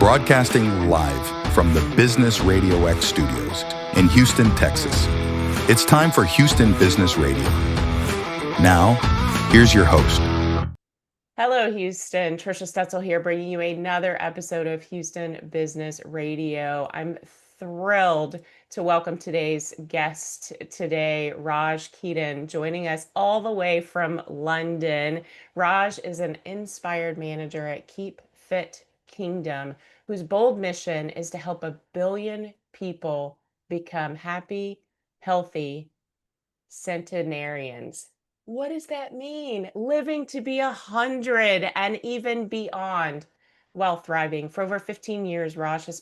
broadcasting live from the Business Radio X studios in Houston, Texas. It's time for Houston Business Radio. Now, here's your host. Hello, Houston. Trisha Stetzel here, bringing you another episode of Houston Business Radio. I'm thrilled to welcome today's guest today, Raj Khedun, joining us all the way from London. Raj is an inspired manager at Keep Fit Kingdom, whose bold mission is to help 1 billion people become happy, healthy centenarians. What does that mean? Living to be 100 and even beyond while thriving. For over 15 years, Raj has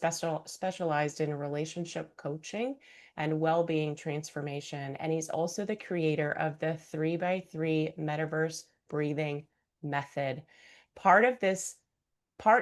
specialized in relationship coaching and well-being transformation. And he's also the creator of the 3x3 Metaverse Breathing Method. Part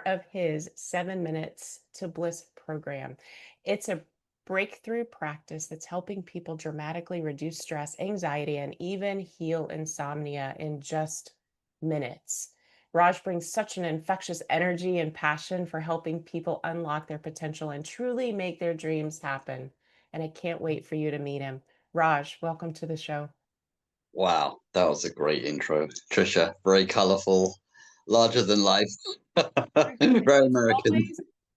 of his 7 Minutes to Bliss program. It's a breakthrough practice that's helping people dramatically reduce stress, anxiety, and even heal insomnia in just minutes. Raj brings such an infectious energy and passion for helping people unlock their potential and truly make their dreams happen. And I can't wait for you to meet him. Raj, welcome to the show. Wow, that was a great intro, Trisha. Very colorful, larger than life. Very American.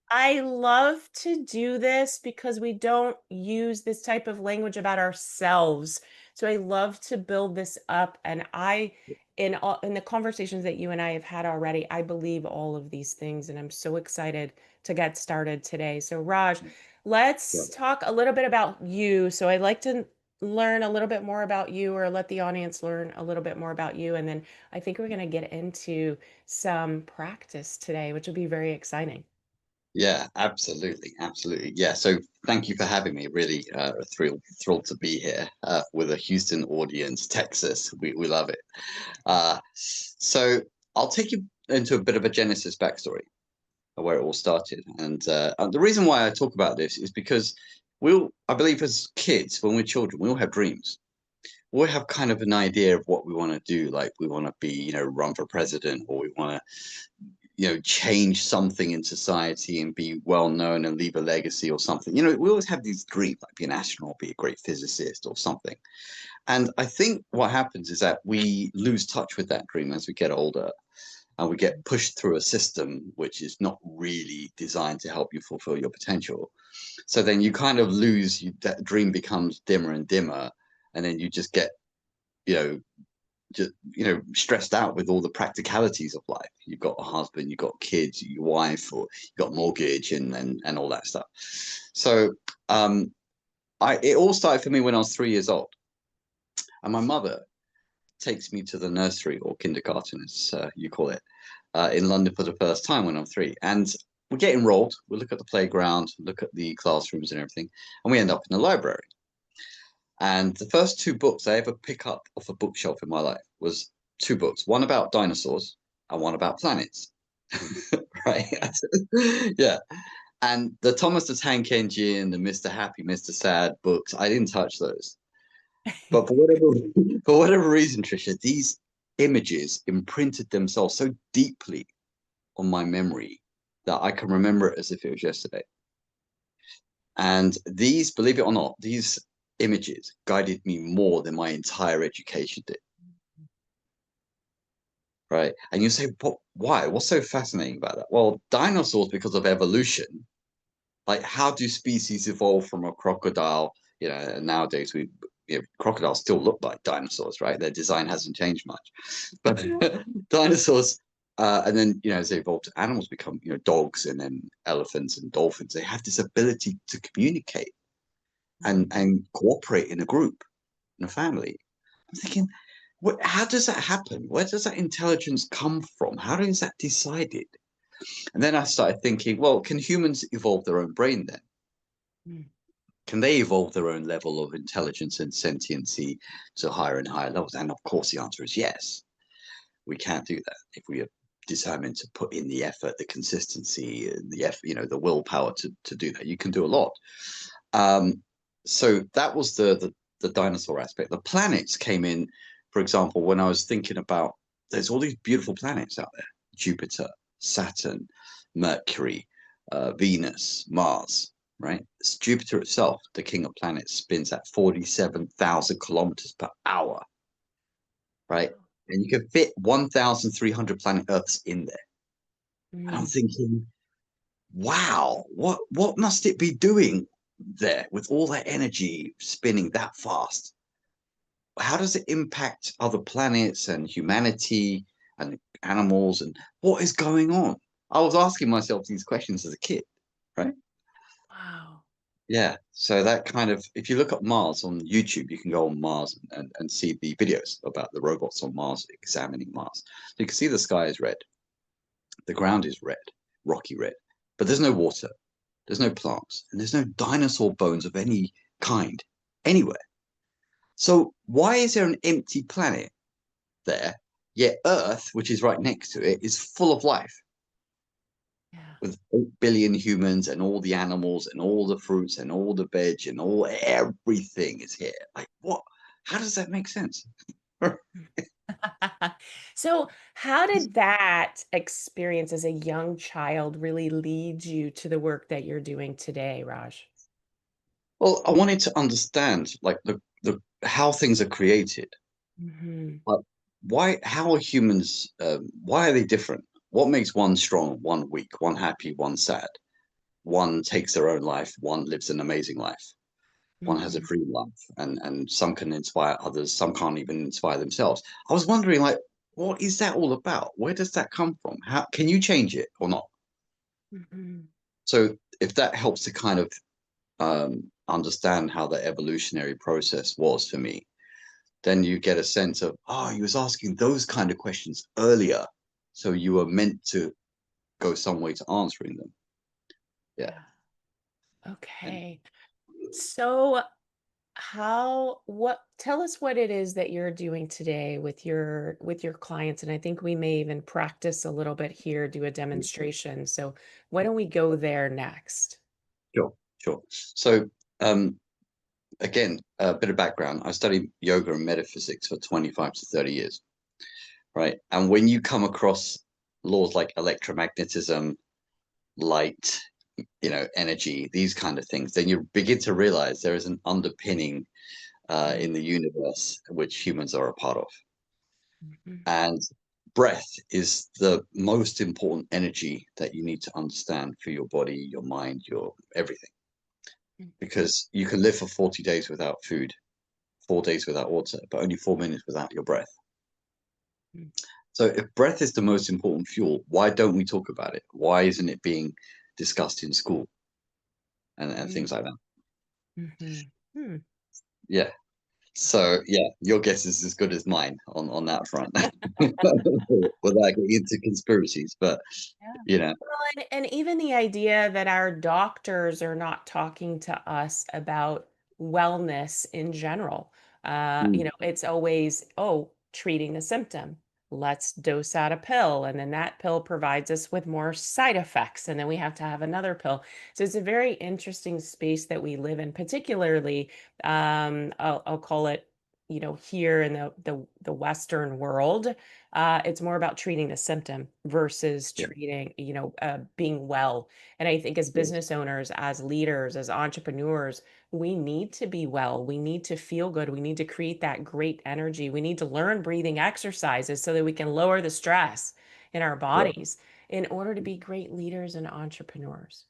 I love to do this because we don't use this type of language about ourselves. So I love to build this up. And in the conversations that you and I have had already, I believe all of these things. And I'm so excited to get started today. So Raj, let's talk a little bit about you. So I'd like to learn a little bit more about you, or let the audience learn a little bit more about you. And then I think we're going to get into some practice today, which will be very exciting. Yeah, absolutely. Yeah, so thank you for having me. Really thrilled to be here with a Houston audience, Texas. We love it. So I'll take you into a bit of a Genesis backstory of where it all started. And the reason why I talk about this is because I believe as kids, when we're children, we all have dreams. We all have kind of an idea of what we want to do. Like we want to be, run for president, or we want to change something in society and be well known and leave a legacy or something. We always have these dreams, like be an astronaut, be a great physicist or something. And I think what happens is that we lose touch with that dream as we get older, and we get pushed through a system which is not really designed to help you fulfill your potential. So then you kind of lose, that dream becomes dimmer and dimmer, and then you just get, stressed out with all the practicalities of life. You've got a husband, you've got kids, your wife, or you've got mortgage and all that stuff. So it all started for me when I was 3 years old, and my mother takes me to the nursery, or kindergarten as you call it, in London for the first time when I'm 3. And we get enrolled, we look at the playground, look at the classrooms and everything, and we end up in the library. And the first 2 books I ever pick up off a bookshelf in my life was 2 books, one about dinosaurs and one about planets. Right? Yeah. And the Thomas the Tank Engine, the Mr. Happy, Mr. Sad books, I didn't touch those. But for whatever reason, Trisha, these images imprinted themselves so deeply on my memory that I can remember it as if it was yesterday. And these, believe it or not, these images guided me more than my entire education did. Right? And you say, but why? What's so fascinating about that? Well, dinosaurs, because of evolution, like how do species evolve from a crocodile? Nowadays crocodiles still look like dinosaurs, right? Their design hasn't changed much, but dinosaurs, and then as they evolve, animals become dogs, and then elephants and dolphins. They have this ability to communicate and cooperate in a group, in a family. I'm thinking, how does that happen? Where does that intelligence come from? How is that decided? And then I started thinking, well, can humans evolve their own brain then? Can they evolve their own level of intelligence and sentiency to higher and higher levels? And of course, the answer is yes. We can do that if we are determined to put in the effort, the consistency, and the effort, the willpower to do that. You can do a lot. So that was the dinosaur aspect. The planets came in, for example, when I was thinking about, there's all these beautiful planets out there: Jupiter, Saturn, Mercury, Venus, Mars, right? It's Jupiter itself, the king of planets, spins at 47,000 kilometers per hour, right? And you can fit 1,300 planet Earths in there. And I'm Mm. thinking, wow, what must it be doing there with all that energy spinning that fast? How does it impact other planets and humanity and animals, and what is going on? I was asking myself these questions as a kid, right? Wow. Yeah. So that kind of, if you look at Mars on YouTube, you can go on Mars and see the videos about the robots on Mars examining Mars. You can see the sky is red, the ground is red, rocky red, but there's no water, there's no plants, and there's no dinosaur bones of any kind anywhere. So why is there an empty planet there, yet Earth, which is right next to it, is full of life Yeah. with 8 billion humans and all the animals and all the fruits and all the veg and all everything is here. Like what? How does that make sense? So, how did that experience as a young child really lead you to the work that you're doing today, Raj? Well, I wanted to understand like the how things are created. Hmm. Like why how are humans why are they different? What makes one strong, one weak, one happy, one sad? One takes their own life, one lives an amazing life. One has a Hmm. dream life, and some can inspire others, some can't even inspire themselves. I was wondering, like, what is that all about? Where does that come from? How can you change it or not? Hmm. So if that helps to kind of understand how the evolutionary process was for me, then you get a sense of, oh, you was asking those kind of questions earlier, so you were meant to go some way to answering them. Yeah. Yeah. And Okay. So, what tell us what it is that you're doing today with your clients, and I think we may even practice a little bit here, do a demonstration. So, why don't we go there next? sure, sure. So um, again, a bit of background. I studied yoga and metaphysics for 25 to 30 years, right? And when you come across laws like electromagnetism, light, energy, these kind of things, then you begin to realize there is an underpinning Mm. in the universe which humans are a part of. Mhm. And breath is the most important energy that you need to understand for your body, your mind, your everything. Mhm. Because you can live for 40 days without food, 4 days without water, but only 4 minutes without your breath. Mhm. So if breath is the most important fuel, why don't we talk about it? Why isn't it being discussed in school and things like that? Mhm. Mhm. Yeah. So yeah, your guess is as good as mine on that front. Without getting into conspiracies, but Yeah. you know, Well, and even the idea that our doctors are not talking to us about wellness in general. mm, It's always, oh, treating the symptom. Let's dose out a pill. And then that pill provides us with more side effects. And then we have to have another pill. So it's a very interesting space that we live in, particularly, I'll call it, here in the Western world. It's more about treating the symptom versus yeah, treating, being well. And I think as yeah, business owners, as leaders, as entrepreneurs, we need to be well. We need to feel good. We need to create that great energy. We need to learn breathing exercises so that we can lower the stress in our right, bodies in order to be great leaders and entrepreneurs.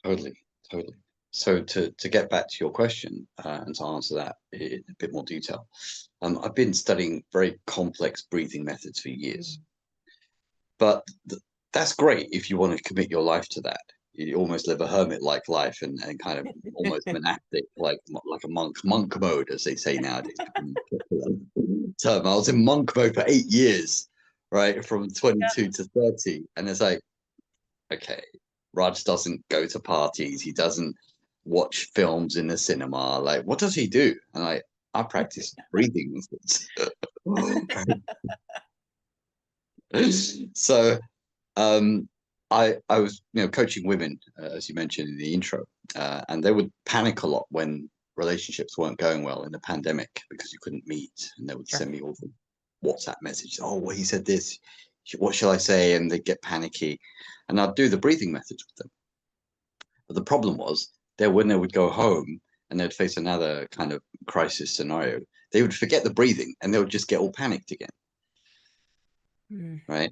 totally, totally. So to get back to your question and to answer that in a bit more detail, I've been studying very complex breathing methods for years. Mm. But that's great if you want to commit your life to that. You almost live a hermit-like life and kind of almost monastic, like a monk mode, as they say nowadays. Term. I was in monk mode for 8 years, right, from 22 to 30, and it's like, okay, Raj doesn't go to parties, he doesn't watch films in the cinema. Like, what does he do? And I practice breathing methods. So um, I was coaching women as you mentioned in the intro, and they would panic a lot when relationships weren't going well in the pandemic because you couldn't meet, and they would Sure. send me all the WhatsApp messages. Oh, well, he said this, what shall I say? And they get panicky. And I'd do the breathing methods with them. But the problem was that when they would go home and they'd face another kind of crisis scenario, they would forget the breathing and they would just get all panicked again. Mm. Right.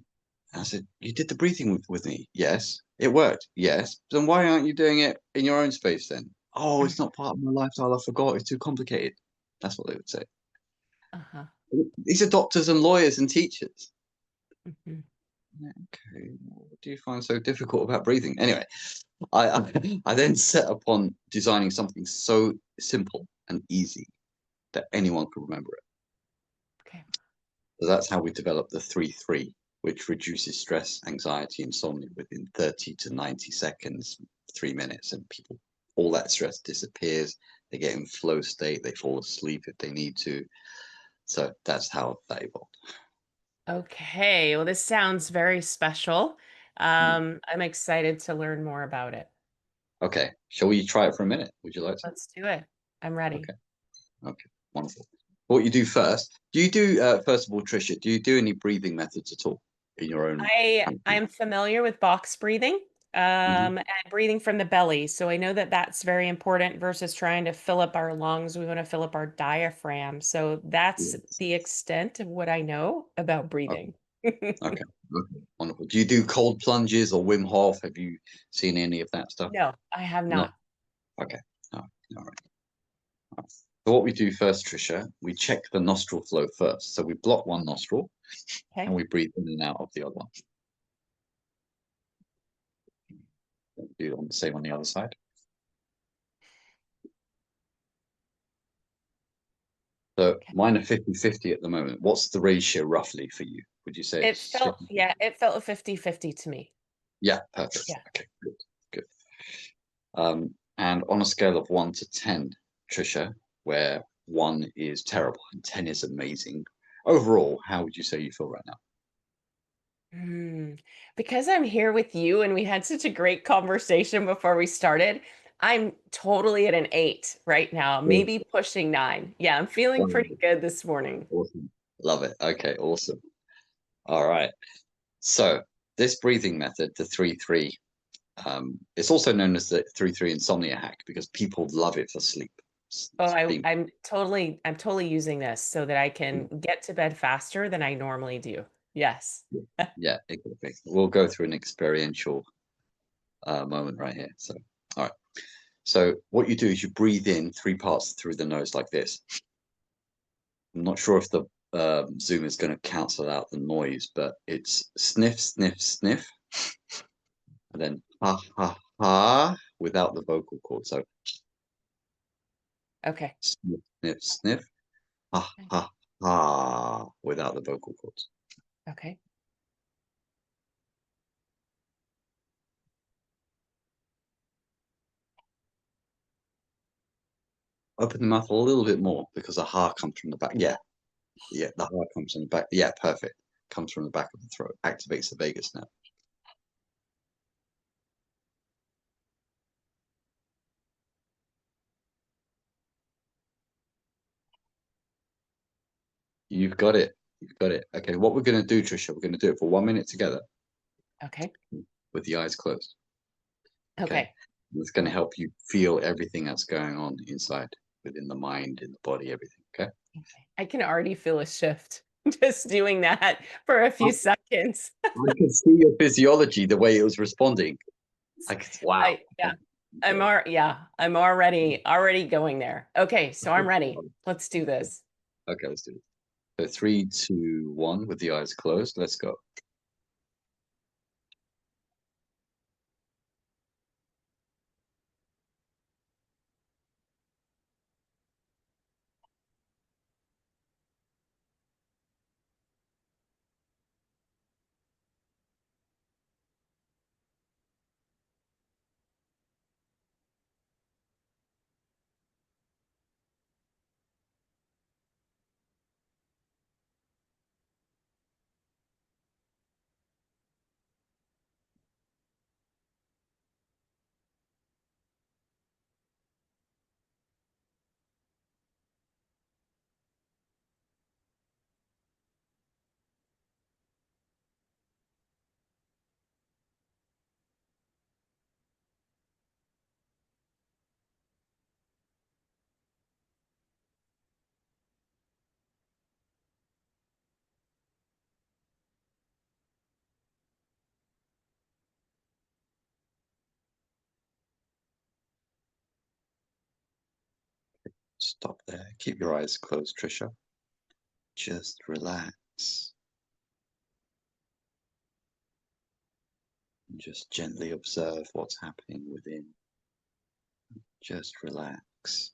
And I said, you did the breathing with me. Yes. It worked. Yes. Then why aren't you doing it in your own space then? Oh, it's not part of my lifestyle. I forgot. It's too complicated. That's what they would say. Uh-huh. These are doctors and lawyers and teachers. Mhm. Okay. What do you find so difficult about breathing? Anyway, I then set upon designing something so simple and easy that anyone could remember it. Okay. So that's how we developed the 3-3, which reduces stress, anxiety, insomnia within 30 to 90 seconds, 3 minutes, and people, all that stress disappears. They get in flow state. They fall asleep if they need to. So that's how that evolved. Okay. Well, this sounds very special. Mm. I'm excited to learn more about it. Okay. Shall we try it for a minute? Would you like to? Let's do it. I'm ready. Okay. Okay. Wonderful. What you do first? Do you do first of all, Trisha? Do you do any breathing methods at all in your own kind of? I'm familiar with box breathing, Mhm. and breathing from the belly. So I know that that's very important versus trying to fill up our lungs. We want to fill up our diaphragm. So that's Yes. the extent of what I know about Okay. breathing. Okay. Okay. Wonderful. Do you do cold plunges or Wim Hof? Have you seen any of that stuff? No, I have No. not. Okay. No. All right. All right. So what we do first, Trisha, we check the nostril flow first. So we block one nostril and Okay. we breathe in and out of the other one. Do the same on the other side. So Okay. mine are 50-50 at the moment. What's the ratio roughly for you? Would you say It it's felt, 50? yeah, it felt 50-50 to me. Yeah, perfect. Yeah. Okay, good, good. And on a scale of 1 to 10, Trisha, where 1 is terrible and 10 is amazing, overall, how would you say you feel right now? Because I'm here with you and we had such a great conversation before we started, I'm totally at an 8 right now, Awesome. maybe pushing 9. Yeah, I'm feeling pretty Wonderful. good this morning. Awesome. Love it. Okay, awesome. All right. So this breathing method, the 3-3, it's also known as the 3-3 insomnia hack because people love it for sleep. Oh, It's been I'm totally using this so that I can get to bed faster than I normally do. Yes. yeah, exactly. We'll go through an experiential moment right here. So, all right. So what you do is you breathe in 3 parts through the nose like this. I'm not sure if the Zoom is going to cancel out the noise, but it's sniff, sniff, sniff, and then ha, ha, ha without the vocal cord. So Okay. sniff, sniff, sniff, ha, ha, ha without the vocal cords. Okay. Open the mouth a little bit more because the ha comes from the back. Yeah, yeah, the ha comes from the back. Yeah, perfect. Comes from the back of the throat, activates the vagus nerve. You've got it. You've got it. Okay, what we're going to do, Trisha, we're going to do it for 1 minute together Okay. with the eyes closed. Okay, Okay. it's going to help you feel everything that's going on inside, within the mind, in the body, everything. Okay. I can already feel a shift just doing that for a few seconds. I can see your physiology, the way it was responding. I could, wow. Yeah. Okay. I'm already going there. Okay, so I'm ready. Let's do this. Okay, let's do it. So 3, 2, 1 with the eyes closed. Let's go. Stop there. Keep your eyes closed, Trisha. Just relax. Just gently observe what's happening within. Just relax.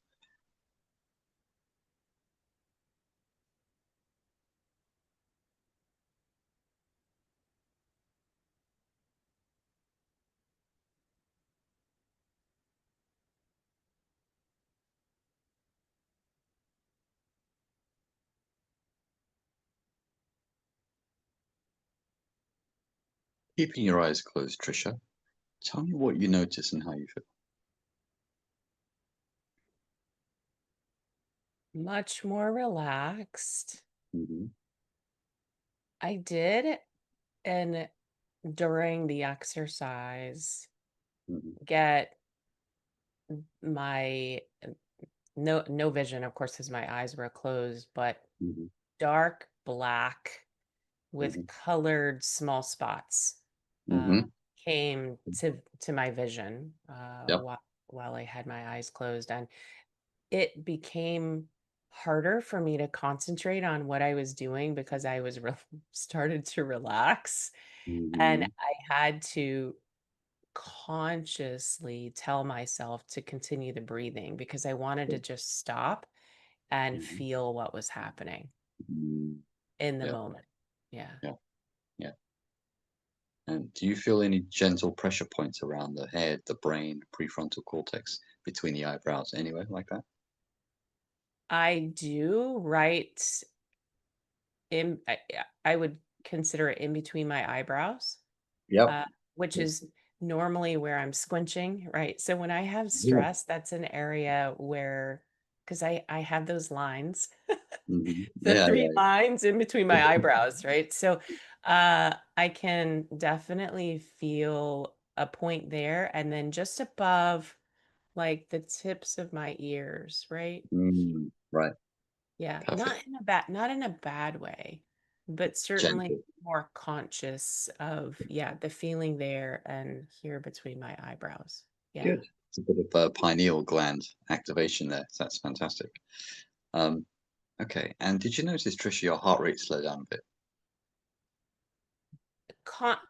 Keeping your eyes closed, Trisha, tell me what you notice and how you feel. Much more relaxed. Mm-hmm. I did, and during the exercise, Mm-hmm. get my no vision, of course, because my eyes were closed, but Mm-hmm. dark black with Mm-hmm. colored small spots uh, Mm-hmm. came to my vision Yep. while I had my eyes closed, and it became harder for me to concentrate on what I was doing because I was started to relax, and Mm-hmm. I had to consciously tell myself to continue the breathing because I wanted to just stop and Mm-hmm. feel what was happening Mm-hmm. in the Yeah. moment. Yeah. Yeah. Yeah. And do you feel any gentle pressure points around the head, the brain, prefrontal cortex, between the eyebrows, anywhere like that? I do right in I would consider it in between my eyebrows, Yep. uh, which is normally where I'm squinching, right? So when I have Yeah. stress, that's an area where, because I have those lines, Mm-hmm. the Yeah. three Yeah. lines in between my eyebrows, right? So I can definitely feel a point there, and then just above, like the tips of my ears, right? Right. Yeah, Perfect. not in a bad way, but certainly Gentle. more conscious of, yeah, the feeling there and here between my eyebrows. Yeah. Good. It's a bit of pineal gland activation there. So that's fantastic. Um, okay. And did you notice, Trisha, your heart rate slowed down a bit?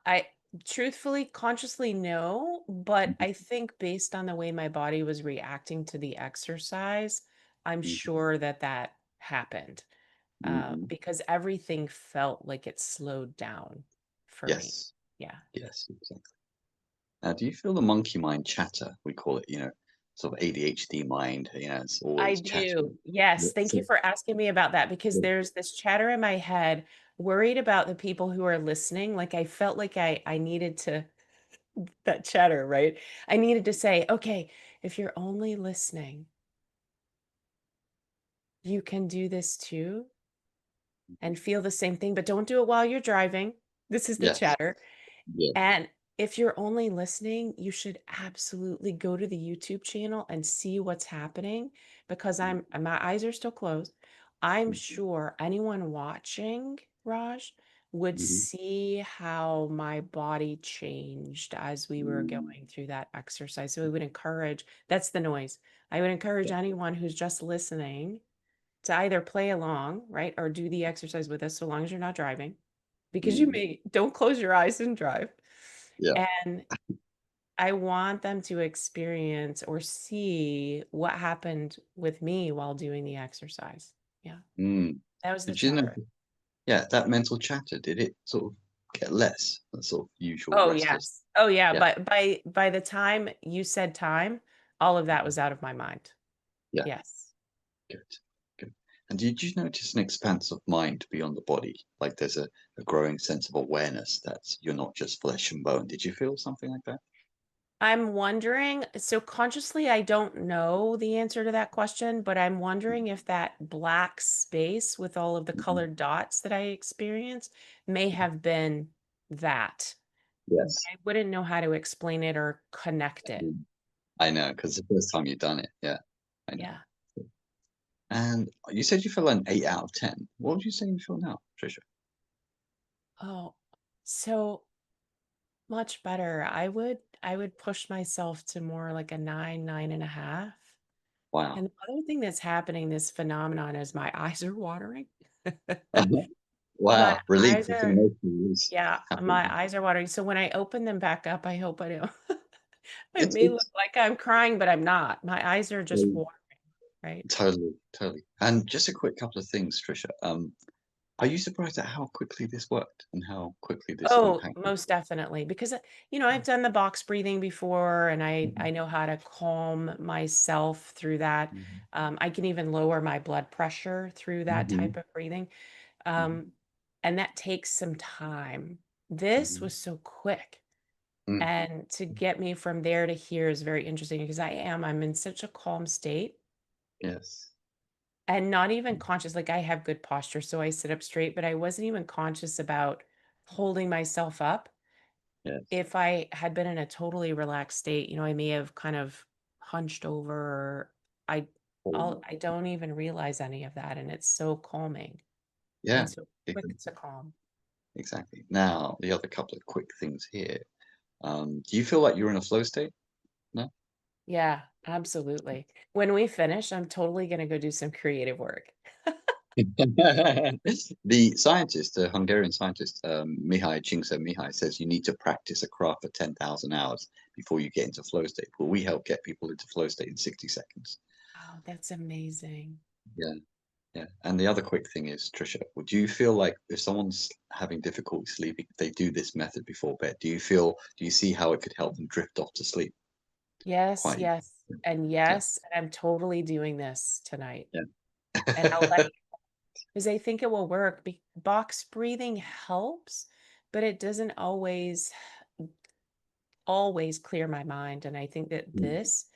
I truthfully, consciously no, but I think based on the way my body was reacting to the exercise, I'm Mm-hmm. sure that that happened Mm-hmm. because everything felt like it slowed down for me. Yes. Yeah. Yes. Exactly. Now, do you feel the monkey mind chatter? We call it, sort of ADHD mind. It's I always do. chattering. Yes. Yeah, Thank you so, for asking me about that because yeah. there's this chatter in my head, worried about the people who are listening. Like I felt like I needed to, that chatter, right? I needed to say, okay, if you're only listening, you can do this too and feel the same thing, but don't do it while you're driving. This is the Yes. chatter. Yeah. And if you're only listening, you should absolutely go to the YouTube channel and see what's happening because my eyes are still closed. I'm sure anyone watching, Raj, would Mm-hmm. see how my body changed as we were Mm-hmm. going through that exercise. So we would encourage, that's the noise. I would encourage anyone who's just listening to either play along, right, or do the exercise with us so long as you're not driving because you Mm-hmm. may don't close your eyes and drive. Yeah. And I want them to experience or see what happened with me while doing the exercise. Yeah, Mm. that was the Did you know? chatter. Yeah, that mental chatter, did it sort of get less? That sort of usual Oh, restless. yes. Oh, yeah. Yeah. But by the time you said time, all of that was out of my mind. Yeah. Yes. Good. Good. And did you notice an expanse of mind beyond the body? Like there's a growing sense of awareness that you're not just flesh and bone. Did you feel something like that? I'm wondering, so consciously, I don't know the answer to that question, but I'm wondering if that black space with all of the Mhm. colored dots that I experienced may have been that. But Yes. I wouldn't know how to explain it or connect it. Mm. I know, because the first time you've done it. Yeah, I know. Yeah. And you said you feel an 8 out of 10. What would you say you feel now, Trisha? Oh, so much better. I would push myself to more like a 9, 9.5. Wow. And the other thing that's happening, this phenomenon, is my eyes are watering. My Wow. Relief. eyes I can are, imagine you yeah, happy. my eyes are watering. So when I open them back up, I hope I don't. It may look It's like I'm crying, but I'm not. My eyes are just watering, right? totally, totally. And just a quick couple of things, Trisha. Are you surprised at how quickly this worked and how quickly this Oh, impacted? most definitely. Because, I've done the box breathing before, and I Mhm, know how to calm myself through that. mhm, I can even lower my blood pressure through that mhm, type of breathing. mhm, Um, and that takes some time. This mhm, was so quick. mm. And to get me from there to here is very interesting because I'm in such a calm state Yes. and not even conscious. Like, I have good posture, so I sit up straight, but I wasn't even conscious about holding myself up. Yes. If I had been in a totally relaxed state, I may have kind of hunched over, or I Oh, I don't even realize any of that, and it's so calming yeah. and so quick ex- to calm. Exactly. Now, the other couple of quick things here. Do you feel like you're in a flow state? No? Yeah, absolutely. When we finish, I'm totally gonna go do some creative work. The scientist, the Hungarian scientist, Mihai Csikszentmihalyi, says you need to practice a craft for 10,000 hours before you get into flow state. Well, we help get people into flow state in 60 seconds. Oh, that's amazing. Yeah, yeah. And the other quick thing is, Trisha, would you feel like if someone's having difficulty sleeping, if they do this method before bed, do you see how it could help them drift off to sleep? Yes, Quite. yes, and Yeah, yes, and I'm totally doing this tonight. yeah. And I'll let you, because I think it will work. Box breathing helps, but it doesn't always clear my mind. And I think that Mm, this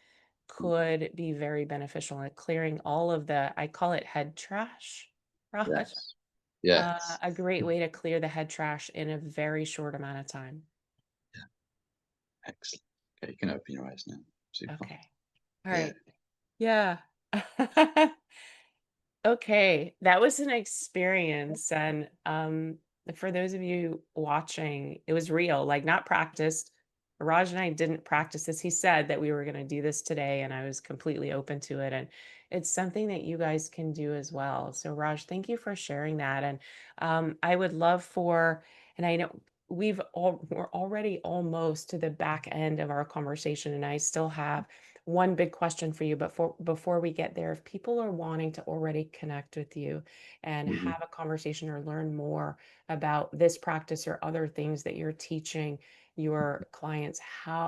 could be very beneficial at clearing all of the, I call it head trash, Raj. yes, yes. A great way to clear the head trash in a very short amount of time. Excellent. Okay, you can open your eyes now. Super. Okay. All Yeah. right. Yeah. Okay, that was an experience. And for those of you watching, it was real, like, not practiced. Raj and I didn't practice this. He said that we were going to do this today, and I was completely open to it. And it's something that you guys can do as well. So, Raj, thank you for sharing that. And I would love for, and I know we're already almost to the back end of our conversation, and I still have one big question for you, but before we get there, if people are wanting to already connect with you and Mhm. have a conversation or learn more about this practice or other things that you're teaching your clients,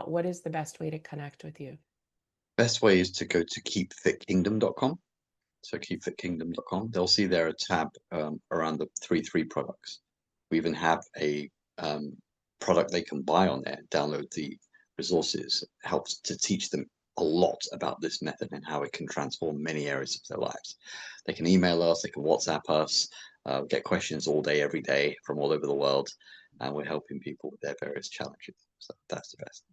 what is the best way to connect with you? Best way is to go to keepfitkingdom.com. So keepfitkingdom.com. They'll see there a tab around the 3 products. We even have a product they can buy on there, download the resources, helps to teach them a lot about this method and how it can transform many areas of their lives. They can email us, they can WhatsApp us, get questions all day, every day from all over the world, and we're helping people with their various challenges. So that's the best.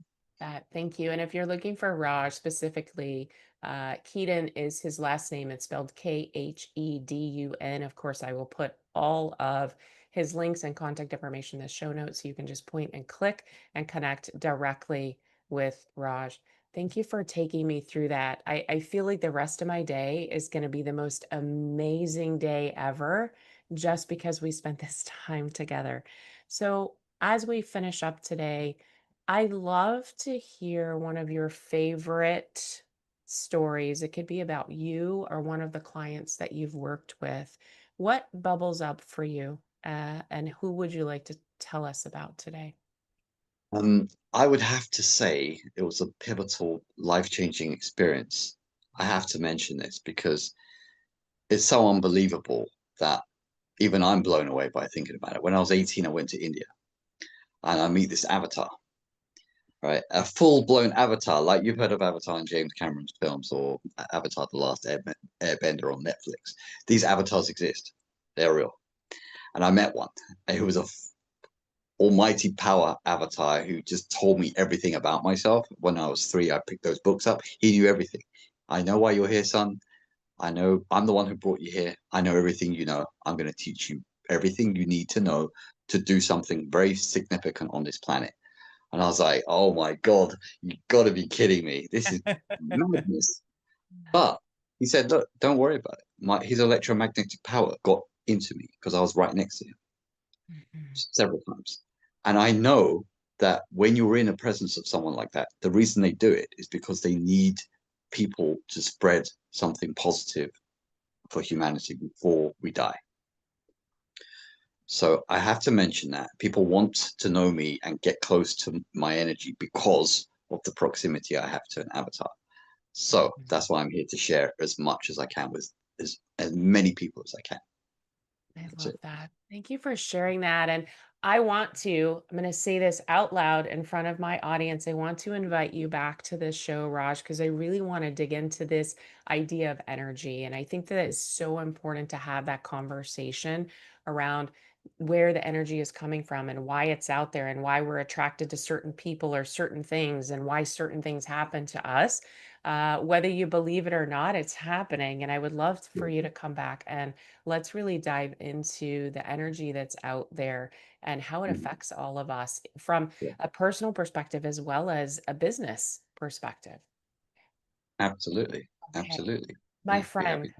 Thank you. And if you're looking for Raj specifically, Khedun is his last name. It's spelled Khedun. Of course, I will put all of his links and contact information in the show notes, so you can just point and click and connect directly with Raj. Thank you for taking me through that. I feel like the rest of my day is going to be the most amazing day ever, just because we spent this time together. So as we finish up today, I love to hear one of your favorite stories. It could be about you or one of the clients that you've worked with. What bubbles up for you? And who would you like to tell us about today? I would have to say it was a pivotal, life-changing experience. I have to mention this because it's so unbelievable that even I'm blown away by thinking about it. When I was 18, I went to India and I meet this avatar, right? A full-blown avatar, like you've heard of Avatar in James Cameron's films or Avatar: The Last Airbender on Netflix. These avatars exist. They're real. And I met one who was a almighty power avatar who just told me everything about myself. When I was 3, I picked those books up. He knew everything. I know why you're here, son. I know I'm the one who brought you here. I know everything you know. I'm going to teach you everything you need to know to do something very significant on this planet. And I was like, oh my God, you got to be kidding me. This is madness. But He said, "Look, don't worry about it. His electromagnetic power got into me because I was right next to him Mhm. several times. And I know that when you're in a presence of someone like that, the reason they do it is because they need people to spread something positive for humanity before we die. So I have to mention that people want to know me and get close to my energy because of the proximity I have to an avatar. So that's why I'm here to share as much as I can with as many people as I can. I That's love it. that. Thank you for sharing that. And I'm going to say this out loud in front of my audience. I want to invite you back to this show, Raj, because I really want to dig into this idea of energy. And I think that it's so important to have that conversation around where the energy is coming from and why it's out there and why we're attracted to certain people or certain things and why certain things happen to us. Whether you believe it or not, it's happening. And I would love for you to come back and let's really dive into the energy that's out there and how it Mhm. affects all of us from Yeah, a personal perspective as well as a business perspective. absolutely. Okay, Absolutely. my Yeah, be friend, happy.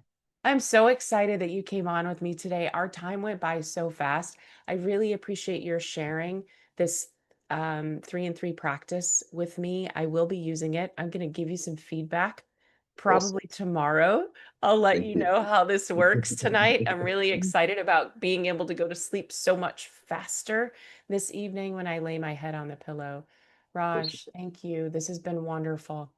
I'm so excited that you came on with me today. Our time went by so fast. I really appreciate your sharing this 3 and 3 practice with me. I will be using it. I'm going to give you some feedback Awesome. probably tomorrow. I'll let Thank you you. know how this works tonight. I'm really excited about being able to go to sleep so much faster this evening when I lay my head on the pillow. Awesome. Raj, thank you. This has been wonderful.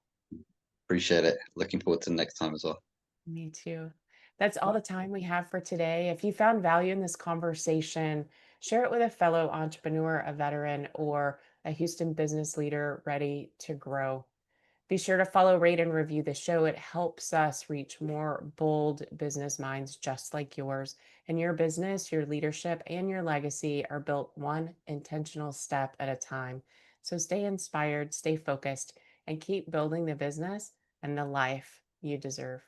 Appreciate it. Looking forward to the next time as well. Me too. That's all Bye. the time we have for today. If you found value in this conversation, share it with a fellow entrepreneur, a veteran, or a Houston business leader ready to grow. Be sure to follow, rate, and review the show. It helps us reach more bold business minds just like yours. And your business, your leadership, and your legacy are built one intentional step at a time. So stay inspired, stay focused, and keep building the business and the life you deserve.